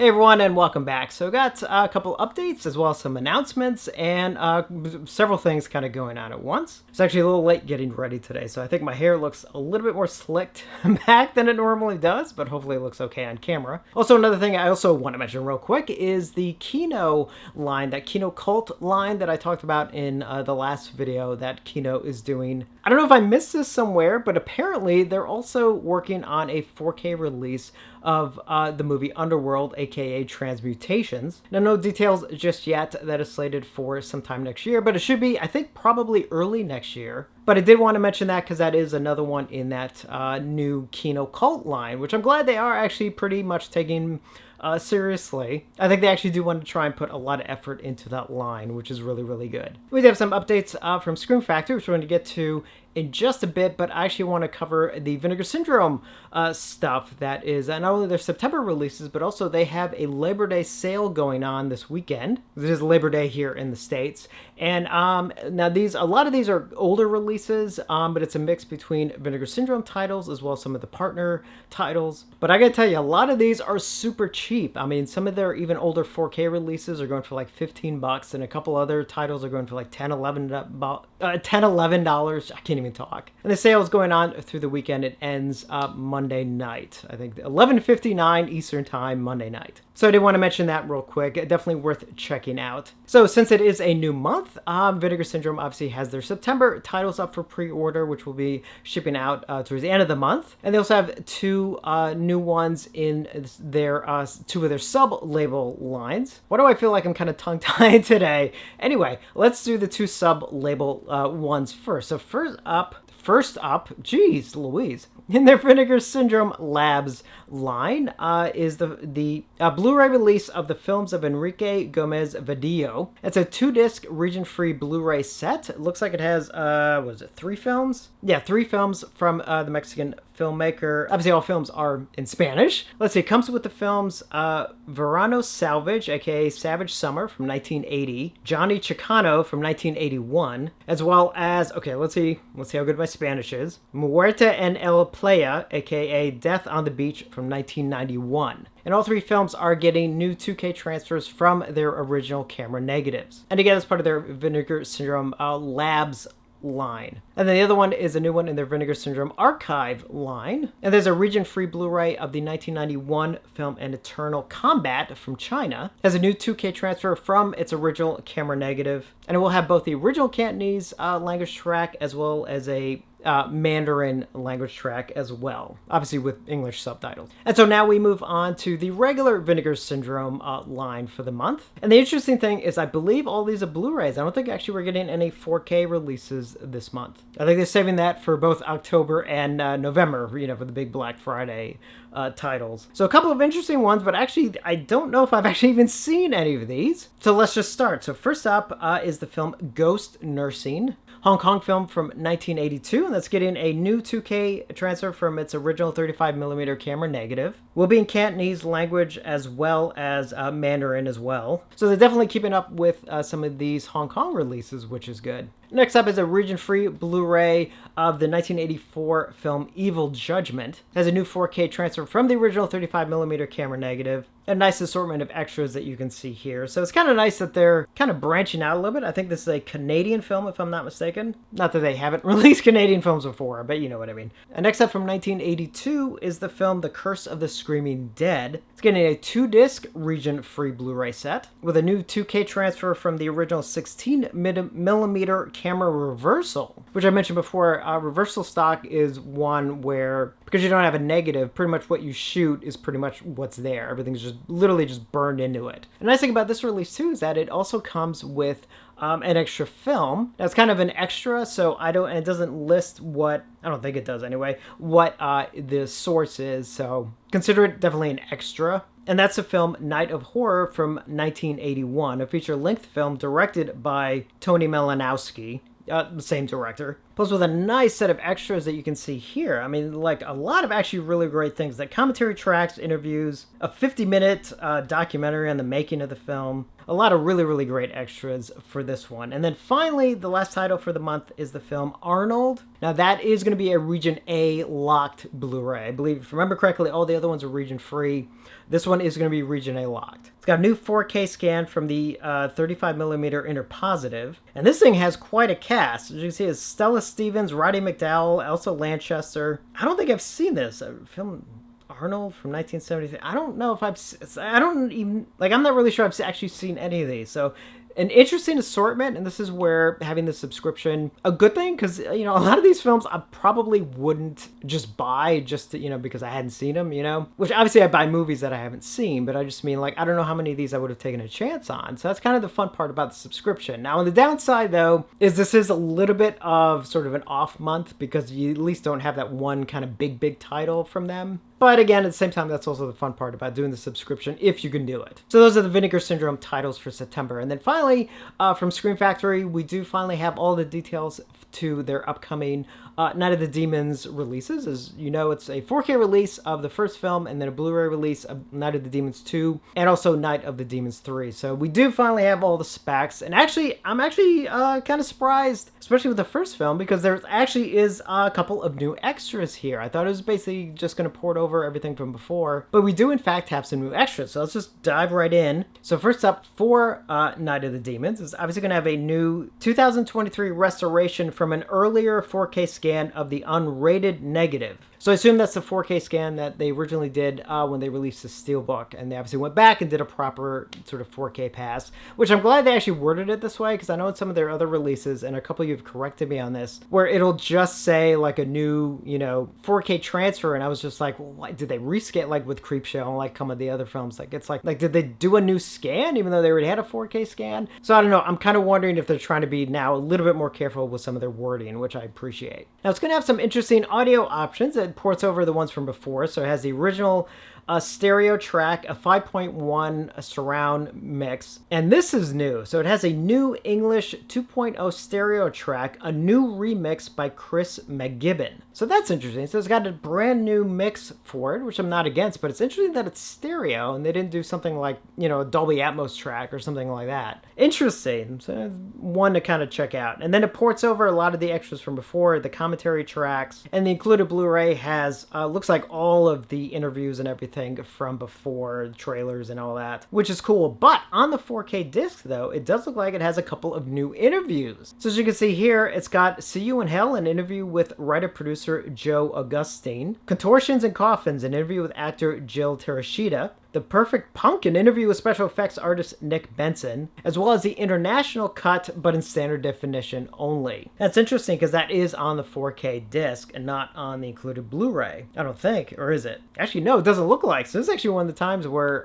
Hey everyone, and welcome back. So got a couple updates as well as some announcements and several things kind of going on at once. It's actually a little late getting ready today, so I think my hair looks a little bit more slicked back than it normally does, but hopefully it looks okay on camera. Also, another thing I also want to mention real quick is the Kino line, that Kino cult line that I talked about in the last video that Kino is doing. I don't know if I missed this somewhere, but apparently they're also working on a 4K release of the movie Underworld, aka Transmutations. Now, no details just yet. That is slated for sometime next year, but it should be, I think, probably early next year. But I did want to mention that because that is another one in that new Kino cult line, which I'm glad they are actually pretty much taking seriously. I think they actually do want to try and put a lot of effort into that line, which is really, really good. We do have some updates from Scream Factory, which we're going to get to in just a bit, but I actually want to cover the Vinegar Syndrome stuff that is not only their September releases, but also they have a Labor Day sale going on this weekend. This is Labor Day here in the States. And now a lot of these are older releases, but it's a mix between Vinegar Syndrome titles as well as some of the partner titles. But I gotta tell you, a lot of these are super cheap. I mean, some of their even older 4K releases are going for like $15, and a couple other titles are going for like $10, $11. I can't even talk. And the sale is going on through the weekend. It ends Monday night. I think 11:59 Eastern Time, Monday night. So I did want to mention that real quick. Definitely worth checking out. So since it is a new month, Vinegar Syndrome obviously has their September titles up for pre-order, which will be shipping out towards the end of the month. And they also have two new ones in their two of their sub-label lines. Why do I feel like I'm kind of tongue-tied today? Anyway, let's do the two sub-label ones first. So First up, geez Louise, in their Vinegar Syndrome Labs line is the Blu-ray release of the films of Enrique Gomez Vadillo. It's a 2-disc region-free Blu-ray set. It looks like it has, what is it, 3 films? Yeah, 3 films from the Mexican filmmaker. Obviously, all films are in Spanish. Let's see, it comes with the films Verano Salvage, aka Savage Summer from 1980, Johnny Chicano from 1981, as well as, okay, let's see how good my Spanish is, Muerte en el Playa, aka Death on the Beach from 1991. And all 3 films are getting new 2K transfers from their original camera negatives. And again, as part of their Vinegar Syndrome Labs line. And then the other one is a new one in their Vinegar Syndrome Archive line. And there's a region-free Blu-ray of the 1991 film An Eternal Combat from China. It has a new 2K transfer from its original camera negative. And it will have both the original Cantonese language track as well as a Mandarin language track as well, obviously with English subtitles. And so now we move on to the regular Vinegar Syndrome line for the month. And the interesting thing is I believe all these are Blu-rays. I don't think actually we're getting any 4K releases this month. I think they're saving that for both October and November, for the big Black Friday titles. So a couple of interesting ones, but actually I don't know if I've actually even seen any of these. So let's just start. So first up is the film Ghost Nursing, Hong Kong film from 1982, and that's getting a new 2K transfer from its original 35mm camera negative. Will be in Cantonese language as well as Mandarin as well. So they're definitely keeping up with some of these Hong Kong releases, which is good. Next up is a region-free Blu-ray of the 1984 film Evil Judgment. It has a new 4K transfer from the original 35mm camera negative. A nice assortment of extras that you can see here. So it's kind of nice that they're kind of branching out a little bit. I think this is a Canadian film, if I'm not mistaken. Not that they haven't released Canadian films before, but you know what I mean. And next up from 1982 is the film The Curse of the Screaming Dead. It's getting a 2-disc region-free Blu-ray set with a new 2K transfer from the original 16mm camera reversal, which I mentioned before. Reversal stock is one where, because you don't have a negative, pretty much what you shoot is pretty much what's there. Everything's just literally just burned into it. The nice thing about this release too is that it also comes with an extra film. Now it's kind of an extra, so it doesn't list what, I don't think it does anyway, what the source is, so consider it definitely an extra. And that's the film Night of Horror from 1981, a feature-length film directed by Tony Malinowski. Same director. plus with a nice set of extras that you can see here. I mean, like a lot of actually really great things, like commentary tracks, interviews, a 50-minute documentary on the making of the film. A lot of really, really great extras for this one. And then finally, the last title for the month is the film Arnold. Now that is going to be a Region A locked Blu-ray. I believe, if I remember correctly, all the other ones are region free. This one is going to be Region A locked. It's got a new 4K scan from the 35mm inner positive. And this thing has quite a cast. As you can see, it's Stella Stevens, Roddy McDowall, Elsa Lanchester. I don't think I've seen this film. Arnold from 1973. I don't know if I'm not really sure I've actually seen any of these. So an interesting assortment, and this is where having the subscription a good thing, because a lot of these films I probably wouldn't just buy just to, because I hadn't seen them, which obviously I buy movies that I haven't seen, but I just mean, like, I don't know how many of these I would have taken a chance on. So that's kind of the fun part about the subscription. Now on the downside though is this is a little bit of sort of an off month, because you at least don't have that one kind of big title from them. But again, at the same time, that's also the fun part about doing the subscription, if you can do it. So those are the Vinegar Syndrome titles for September. And then finally, from Scream Factory, we do finally have all the details to their upcoming Night of the Demons releases. As you know, it's a 4K release of the first film, and then a Blu-ray release of Night of the Demons 2, and also Night of the Demons 3. So we do finally have all the specs, and actually, I'm actually kind of surprised, especially with the first film, because there actually is a couple of new extras here. I thought it was basically just going to port over everything from before, but we do in fact have some new extras. So let's just dive right in. So first up, for Night of the Demons is obviously going to have a new 2023 restoration from an earlier 4K scan of the unrated negative. So I assume that's the 4K scan that they originally did when they released the Steelbook, and they obviously went back and did a proper sort of 4K pass, which I'm glad they actually worded it this way, because I know in some of their other releases, and a couple of you have corrected me on this, where it'll just say like a new, 4K transfer, and I was just like, well, why did they rescan, like with Creepshow and like some of the other films? Like, it's like did they do a new scan even though they already had a 4K scan? So I don't know. I'm kind of wondering if they're trying to be now a little bit more careful with some of their wording, which I appreciate. Now it's going to have some interesting audio options. It ports over the ones from before, so it has the original stereo track, a 5.1 surround mix, and this is new. So it has a new English 2.0 stereo track, a new remix by Chris McGibbon. So that's interesting. So it's got a brand new mix for it, which I'm not against, but it's interesting that it's stereo and they didn't do something like, a Dolby Atmos track or something like that. Interesting. So one to kind of check out. And then it ports over a lot of the extras from before, the commentary tracks, and the included Blu-ray has, looks like all of the interviews and everything from before, trailers and all that, which is cool. But on the 4K disc though, it does look like it has a couple of new interviews. So as you can see here, it's got See You in Hell, an interview with writer-producer Joe Augustine, Contortions and Coffins, an interview with actor Jill Terashita, The Perfect Punk, an interview with special effects artist Nick Benson, as well as the international cut, but in standard definition only. That's interesting because that is on the 4K disc and not on the included Blu-ray. I don't think, or is it? Actually, no, it doesn't look like. So this is actually one of the times where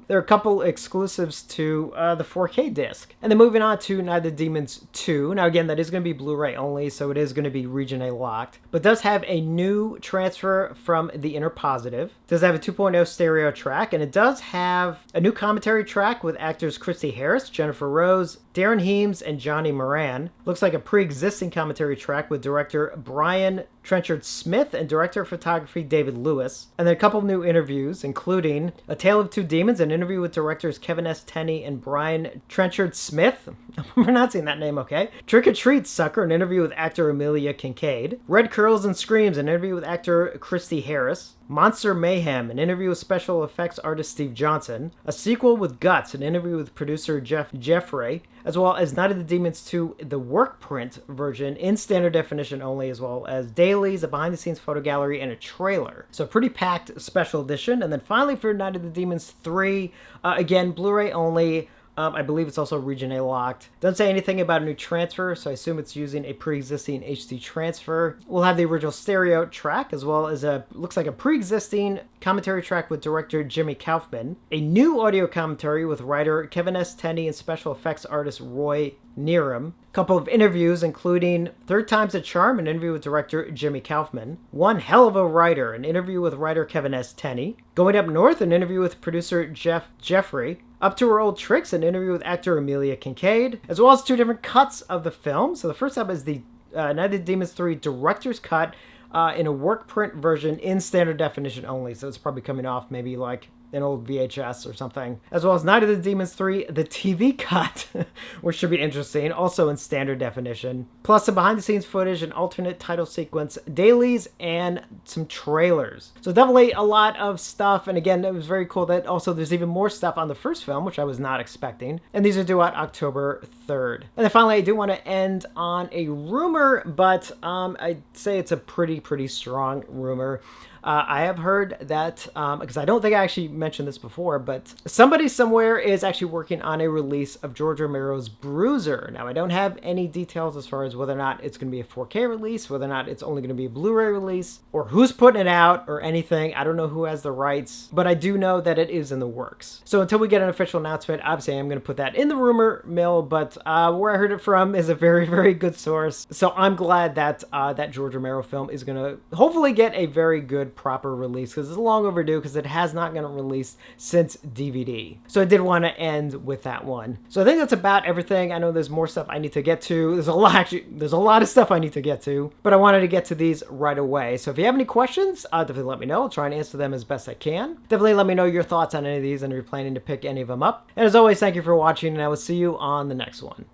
there are a couple exclusives to the 4K disc. And then moving on to Night of the Demons 2. Now again, that is going to be Blu-ray only, so it is going to be Region A locked, but does have a new transfer from the inner positive. It does have a 2.0 stereo track, and it does have a new commentary track with actors Christy Harris, Jennifer Rose, Darren Heems, and Johnny Moran. Looks like a pre-existing commentary track with director Brian Trenchard Smith and director of photography David Lewis. And then a couple of new interviews, including A Tale of Two Demons, an interview with directors Kevin S. Tenney and Brian Trenchard Smith. I'm pronouncing that name okay. Trick or Treat Sucker, an interview with actor Amelia Kincaid. Red Curls and Screams, an interview with actor Christy Harris. Monster Mayhem, an interview with special effects artist Steve Johnson. A Sequel with Guts, an interview with producer Jeff Jeffrey, as well as Night of the Demons 2, the work print version in standard definition only, as well as dailies, a behind-the-scenes photo gallery, and a trailer. So pretty packed special edition. And then finally for Night of the Demons 3, again, Blu-ray only. I believe it's also Region A locked. Doesn't say anything about a new transfer, so I assume it's using a pre-existing HD transfer. We'll have the original stereo track, as well as looks like a pre-existing commentary track with director Jimmy Kaufman, a new audio commentary with writer Kevin S. Tenney and special effects artist Roy Neeram, a couple of interviews including Third Time's a Charm, an interview with director Jimmy Kaufman, One Hell of a Writer, an interview with writer Kevin S. Tenney, Going Up North, an interview with producer Jeff Jeffrey, Up to Her Old Tricks, an interview with actor Amelia Kincaid, as well as two different cuts of the film. So the first up is the Night of the Demons 3 Director's Cut in a work print version in standard definition only. So it's probably coming off maybe like an old VHS or something. As well as Night of the Demons 3, the TV cut, which should be interesting, also in standard definition. Plus some behind the scenes footage, an alternate title sequence, dailies, and some trailers. So definitely a lot of stuff. And again, it was very cool that also there's even more stuff on the first film, which I was not expecting. And these are due out October 3rd. And then finally, I do want to end on a rumor, but I'd say it's a pretty strong rumor. I have heard that, because I don't think I actually mentioned this before, but somebody somewhere is actually working on a release of George Romero's Bruiser. Now, I don't have any details as far as whether or not it's going to be a 4K release, whether or not it's only going to be a Blu-ray release, or who's putting it out, or anything. I don't know who has the rights, but I do know that it is in the works. So until we get an official announcement, obviously I'm going to put that in the rumor mill, but where I heard it from is a very good source. So I'm glad that that George Romero film is going to hopefully get a very good proper release, because it's long overdue, because it has not gotten released since DVD. So I did want to end with that one. So I think that's about everything. I know there's more stuff I need to get to. There's a lot of stuff I need to get to, but I wanted to get to these right away. So if you have any questions, definitely let me know. I'll try and answer them as best I can. Definitely let me know your thoughts on any of these and if you're planning to pick any of them up. And as always, thank you for watching, and I will see you on the next one.